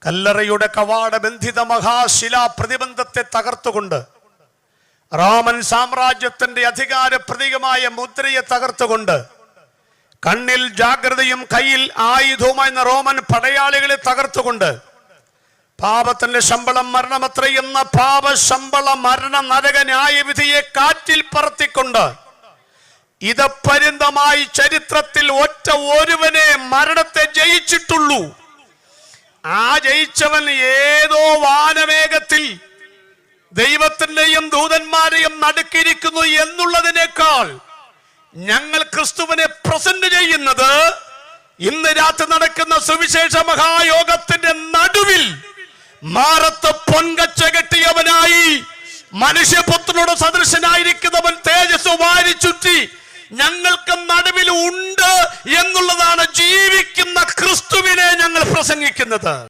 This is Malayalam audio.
കല്ലറയുടെ കവാടബന്ധിത മഹാശിലാ പ്രതിബന്ധത്തെ തകർത്തുകൊണ്ട്, റോമൻ സാമ്രാജ്യത്തിന്റെ അധികാര പ്രതീകമായ മുദ്രയെ തകർത്തുകൊണ്ട്, കണ്ണിൽ ജാഗ്രതയും കയ്യിൽ ആയുധവുമായ റോമൻ പടയാളികളെ തകർത്തുകൊണ്ട്, പാപത്തിന്റെ ശമ്പളം മരണമത്ര എന്ന പാപശമ്പള മരണ നരക ന്യായവിധിയെ കാറ്റിൽ പറത്തിക്കൊണ്ട്, ഇതപര്യന്തമായി ചരിത്രത്തിൽ ഒറ്റ ഒരുവനെ മരണത്തെ ജയിച്ചിട്ടുള്ളൂ. ആ ജയിച്ചവൻ ഏതോ വാനവേഗത്തിൽ ദൈവത്തിന്റെയും ദൂതന്മാരെയും നടുക്കിയിരിക്കുന്നു എന്നുള്ളതിനേക്കാൾ ഞങ്ങൾ ക്രിസ്തുവിനെ പ്രസന്റ് ചെയ്യുന്നത് ഇന്ന് രാത്രി നടക്കുന്ന സുവിശേഷ മഹായോഗത്തിന്റെ നടുവിൽ മാറത്ത് പൊൻകച്ച കെട്ടിയവനായി മനുഷ്യപുത്രനോട് സദൃശനായിരിക്കുന്നവൻ തേജസ് വാരി ചുറ്റി ഞങ്ങൾക്ക് നടുവിൽ ഉണ്ട് എന്നുള്ളതാണ് ജീവിക്കുന്ന ക്രിസ്തുവിനെ ഞങ്ങൾ പ്രസംഗിക്കുന്നത്.